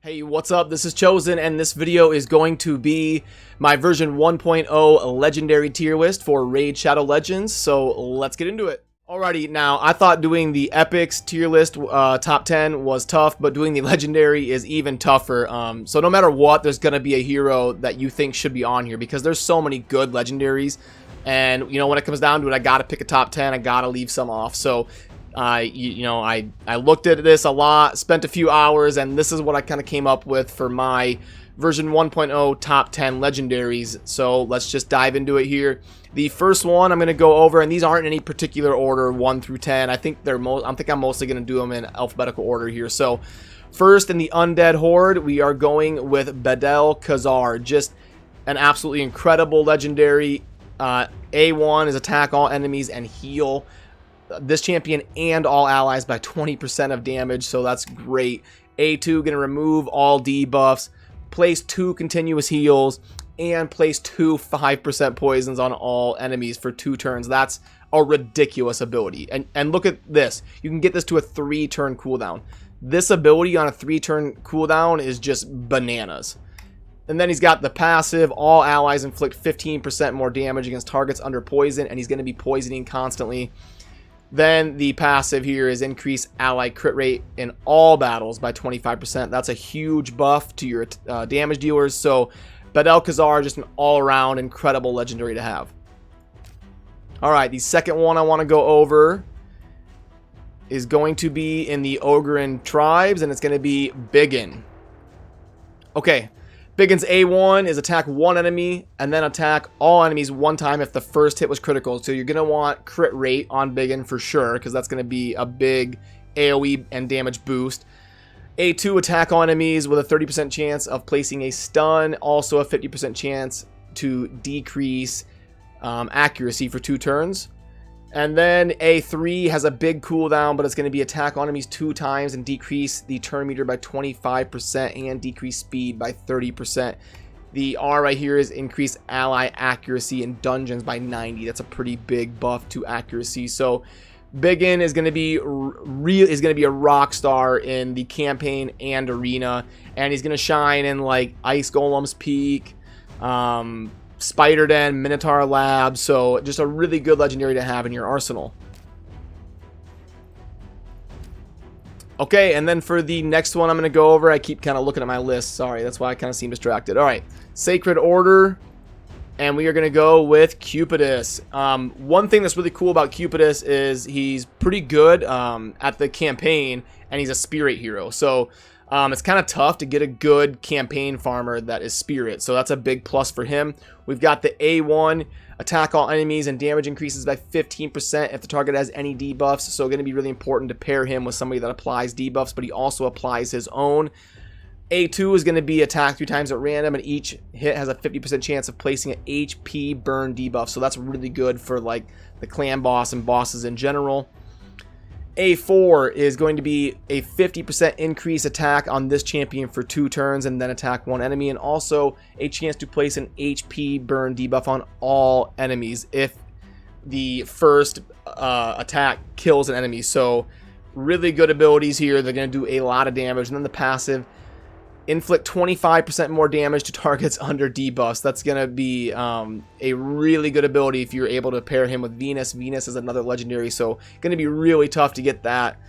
Hey, what's up? This is Chosen, and this video is going to be my version 1.0 legendary tier list for Raid Shadow Legends, so let's get into it. Alrighty, now I thought doing the epics tier list top 10 was tough, but doing the legendary is even tougher. So no matter what, there's going to be a hero that you think should be on here because there's so many good legendaries, and you know, when it comes down to it, I got to pick a top 10, I got to leave some off. So I looked at this a lot, spent a few hours, and this is what I kind of came up with for my version 1.0 top 10 legendaries. So let's just dive into it here. The first one I'm going to go over, and these aren't in any particular order, 1 through 10. I think I'm mostly going to do them in alphabetical order here. So first, in the Undead Horde, we are going with Bedel Khazar. Just an absolutely incredible legendary. A1 is attack all enemies and heal this champion and all allies by 20% of damage, so that's great. A2 gonna remove all debuffs, place 2 continuous heals, and place 2 5% poisons on all enemies for 2 turns. That's a ridiculous ability. And look at this. You can get this to a 3-turn cooldown. This ability on a 3-turn cooldown is just bananas. And then he's got the passive, all allies inflict 15% more damage against targets under poison, and he's going to be poisoning constantly. Then the passive here is increase ally crit rate in all battles by 25%. That's a huge buff to your damage dealers. So Bedel Khazar, just an all-around incredible legendary to have. Alright, the second one I want to go over is going to be in the Ogryn tribes, and it's going to be Biggin. Okay. Biggin's A1 is attack 1 enemy and then attack all enemies 1 time if the first hit was critical. So you're going to want crit rate on Biggin for sure, because that's going to be a big AoE and damage boost. A2 attack all enemies with a 30% chance of placing a stun, also a 50% chance to decrease accuracy for 2 turns. And then A3 has a big cooldown, but it's going to be attack on enemies 2 times and decrease the turn meter by 25% and decrease speed by 30%. The R right here is increase ally accuracy in dungeons by 90. That's a pretty big buff to accuracy. So Biggin is going to be a rock star in the campaign and arena, and he's going to shine in like Ice Golem's Peak, Spider Den, Minotaur Lab, so just a really good legendary to have in your arsenal. Okay, and then for the next one I'm going to go over, I keep kind of looking at my list, sorry, that's why I kind of seem distracted. Alright, Sacred Order, and we are going to go with Cupidus. One thing that's really cool about Cupidus is he's pretty good at the campaign, and he's a spirit hero, so it's kind of tough to get a good campaign farmer that is spirit, so that's a big plus for him. We've got the A1, attack all enemies and damage increases by 15% if the target has any debuffs, so going to be really important to pair him with somebody that applies debuffs, but he also applies his own. A2 is going to be attack 3 times at random, and each hit has a 50% chance of placing an HP burn debuff, so that's really good for like the clan boss and bosses in general. A4 is going to be a 50% increase attack on this champion for 2 turns and then attack 1 enemy, and also a chance to place an HP burn debuff on all enemies if the first attack kills an enemy. So really good abilities here. They're going to do a lot of damage. And then the passive, inflict 25% more damage to targets under debuffs. That's going to be a really good ability if you're able to pair him with Venus. Venus is another legendary, so going to be really tough to get that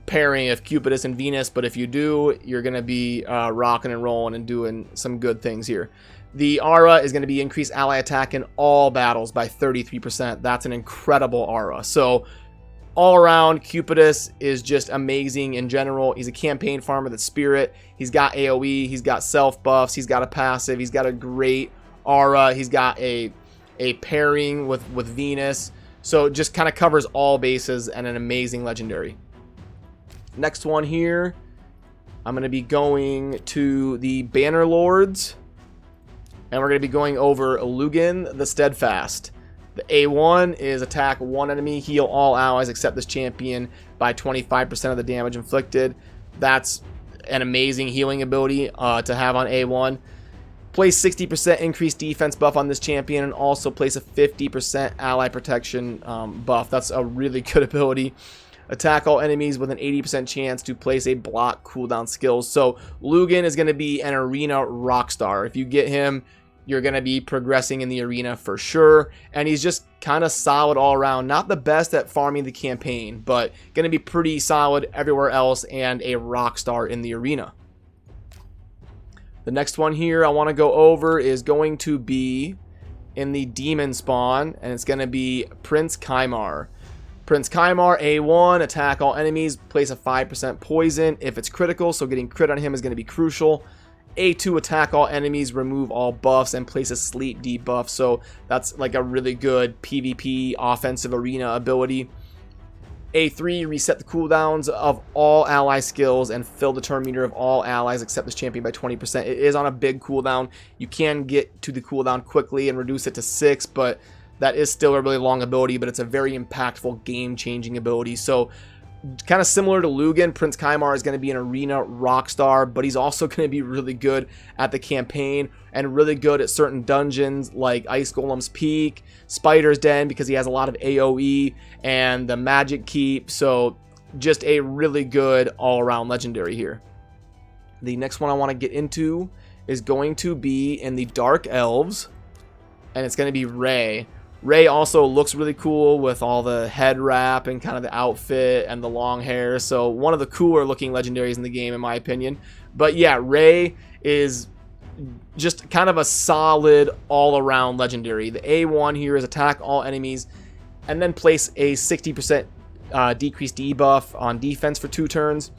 pairing of Cupidus and Venus, but if you do, you're going to be rocking and rolling and doing some good things here. The aura is going to be increased ally attack in all battles by 33%. That's an incredible aura. So all around, Cupidus is just amazing in general. He's a campaign farmer that's spirit. He's got AoE, he's got self buffs, he's got a passive, he's got a great aura, he's got a pairing with Venus. So just kind of covers all bases and an amazing legendary. Next one here, I'm going to be going to the Banner Lords, and we're going to be going over Lugan the Steadfast. The A1 is attack 1 enemy, heal all allies except this champion by 25% of the damage inflicted. That's an amazing healing ability to have on A1. Place 60% increased defense buff on this champion, and also place a 50% ally protection buff. That's a really good ability. attack all enemies with an 80% chance to place a block cooldown skills. So Lugan is going to be an arena rockstar. If you get him, you're going to be progressing in the arena for sure. And he's just kind of solid all around. Not the best at farming the campaign, but going to be pretty solid everywhere else and a rockstar in the arena. The next one here I want to go over is going to be in the demon spawn, and it's going to be Prince Kymar. Prince Kymar, A1, attack all enemies, place a 5% poison if it's critical, so getting crit on him is going to be crucial. A2, attack all enemies, remove all buffs, and place a sleep debuff, so that's like a really good PvP offensive arena ability. A3, reset the cooldowns of all ally skills and fill the turn meter of all allies except this champion by 20%. It is on a big cooldown. You can get to the cooldown quickly and reduce it to 6, but that is still a really long ability, but it's a very impactful, game-changing ability. So kind of similar to Lugan, Prince Kymar is going to be an arena rockstar, but he's also going to be really good at the campaign and really good at certain dungeons like Ice Golem's Peak, Spider's Den, because he has a lot of AoE, and the Magic Keep. So just a really good all-around legendary here. The next one I want to get into is going to be in the Dark Elves, and it's going to be Ray. Ray also looks really cool with all the head wrap and kind of the outfit and the long hair. So one of the cooler looking legendaries in the game, in my opinion. But yeah, Ray is just kind of a solid all-around legendary. The A1 here is attack all enemies and then place a 60% decreased debuff on defense for 2 turns.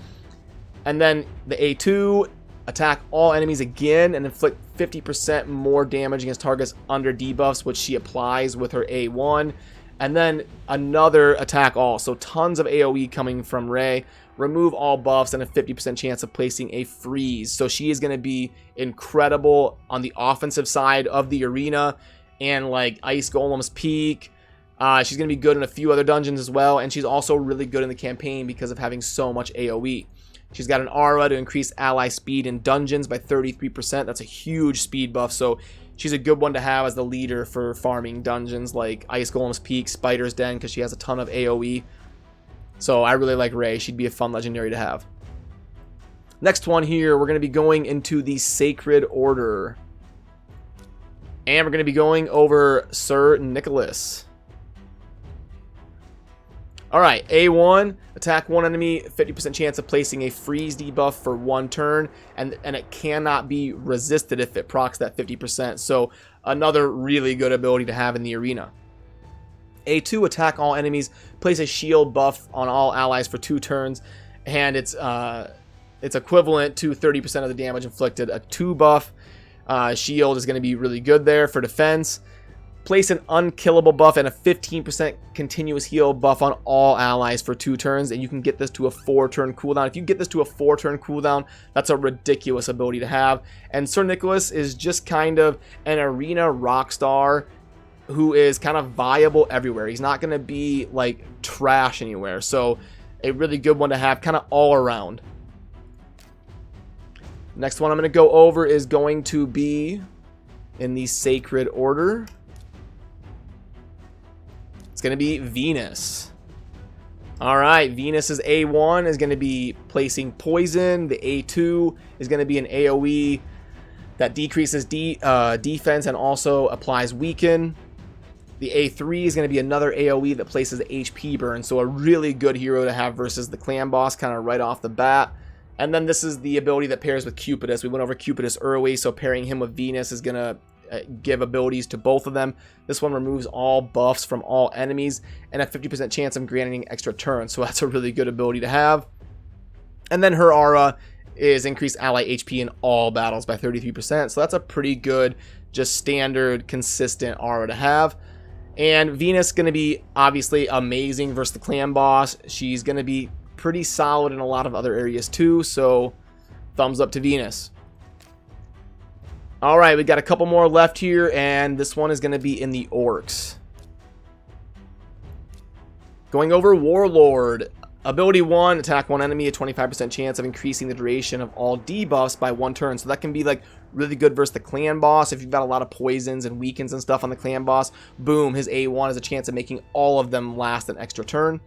And then the A2, attack all enemies again and inflict 50% more damage against targets under debuffs, which she applies with her A1. And then another attack all. So tons of AoE coming from Ray. Remove all buffs and a 50% chance of placing a freeze. So she is going to be incredible on the offensive side of the arena and like Ice Golem's Peak. She's going to be good in a few other dungeons as well. And she's also really good in the campaign because of having so much AoE. She's got an aura to increase ally speed in dungeons by 33%. That's a huge speed buff, so she's a good one to have as the leader for farming dungeons like Ice Golem's Peak, Spider's Den, because she has a ton of AoE. So I really like Ray. She'd be a fun legendary to have. Next one here, we're going to be going into the Sacred Order. And we're going to be going over Sir Nicholas. Alright, A1, attack one enemy, 50% chance of placing a freeze debuff for 1 turn, and it cannot be resisted if it procs that 50%, so another really good ability to have in the arena. A2, attack all enemies, place a shield buff on all allies for 2 turns, and it's equivalent to 30% of the damage inflicted. A 2 buff shield is going to be really good there for defense. Place an unkillable buff and a 15% continuous heal buff on all allies for 2 turns, and you can get this to a 4-turn cooldown. If you get this to a 4-turn cooldown, that's a ridiculous ability to have. And Sir Nicholas is just kind of an arena rockstar who is kind of viable everywhere. He's not going to be like trash anywhere, so a really good one to have kind of all around. Next one I'm going to go over is going to be in the Sacred Order. It's going to be Venus. Alright, Venus's A1 is going to be placing poison. The A2 is going to be an AoE that decreases defense and also applies weaken. The A3 is going to be another AoE that places HP burn. So a really good hero to have versus the clan boss kind of right off the bat. And then this is the ability that pairs with Cupidus. We went over Cupidus early, so pairing him with Venus is going to give abilities to both of them. This one removes all buffs from all enemies and a 50% chance of granting extra turns, so that's a really good ability to have. And then her aura is increased ally HP in all battles by 33%, so that's a pretty good, just standard, consistent aura to have. And Venus is going to be obviously amazing versus the clan boss. She's going to be pretty solid in a lot of other areas too, so thumbs up to Venus. Alright, we got a couple more left here, and this one is going to be in the Orcs. Going over Warlord. Ability 1, attack one enemy, a 25% chance of increasing the duration of all debuffs by 1 turn. So that can be like really good versus the clan boss. If you've got a lot of poisons and weakens and stuff on the clan boss, boom, his A1 has a chance of making all of them last an extra turn.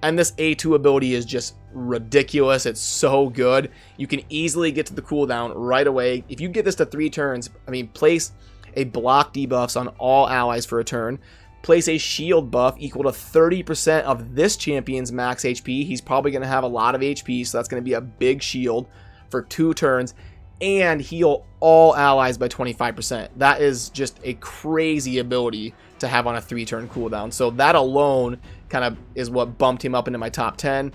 And this A2 ability is just ridiculous. It's so good. You can easily get to the cooldown right away. If you get this to 3 turns, I mean, place a block debuffs on all allies for a turn. Place a shield buff equal to 30% of this champion's max HP. He's probably going to have a lot of HP, so that's going to be a big shield for 2 turns. And heal all allies by 25%. That is just a crazy ability to have on a 3-turn cooldown. So that alone kind of is what bumped him up into my top 10.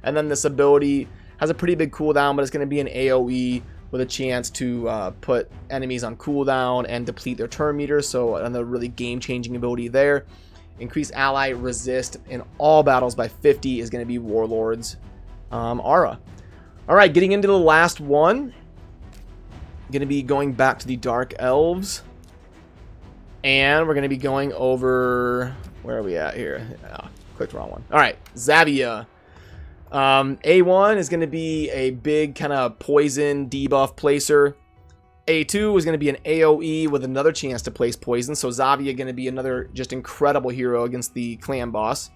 And then this ability has a pretty big cooldown, but it's going to be an AoE with a chance to put enemies on cooldown and deplete their turn meters. So another really game-changing ability there. Increase ally resist in all battles by 50 is going to be Warlord's Aura. All right, getting into the last one. Going to be going back to the Dark Elves. And we're going to be going over... Where are we at here? Oh, clicked the wrong one. All right, Xavia. A1 is going to be a big kind of poison debuff placer. A2 is going to be an AoE with another chance to place poison. So Xavia going to be another just incredible hero against the clan boss.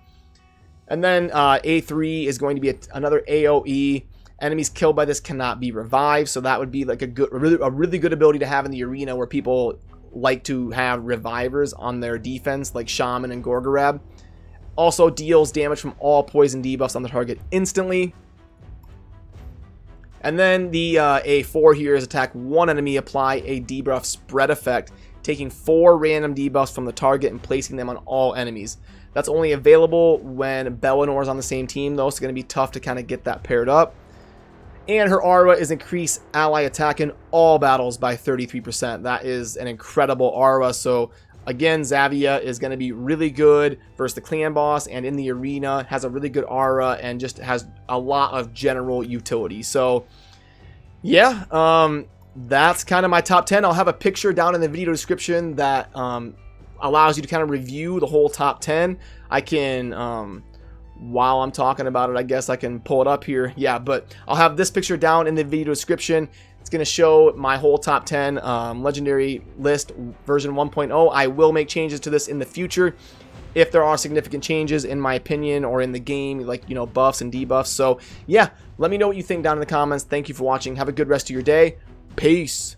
And then A3 is going to be another AoE. Enemies killed by this cannot be revived. So that would be like a really good ability to have in the arena where people like to have revivers on their defense, like Shaman and Gorgorab. Also deals damage from all poison debuffs on the target instantly. And then the A4 here is attack one enemy, apply a debuff spread effect, taking 4 random debuffs from the target and placing them on all enemies. That's only available when Bellinor is on the same team, though, so it's going to be tough to kind of get that paired up. And her aura is increase ally attack in all battles by 33%. That is an incredible aura. So again, Xavia is going to be really good versus the clan boss and in the arena, has a really good aura and just has a lot of general utility. So yeah, that's kind of my top 10. I'll have a picture down in the video description that allows you to kind of review the whole top 10. I can... while I'm talking about it, I guess I can pull it up here. Yeah, but I'll have this picture down in the video description. It's going to show my whole top 10 legendary list version 1.0. I will make changes to this in the future if there are significant changes in my opinion or in the game, like, you know, buffs and debuffs. So yeah, let me know what you think down in the comments. Thank you for watching. Have a good rest of your day. Peace.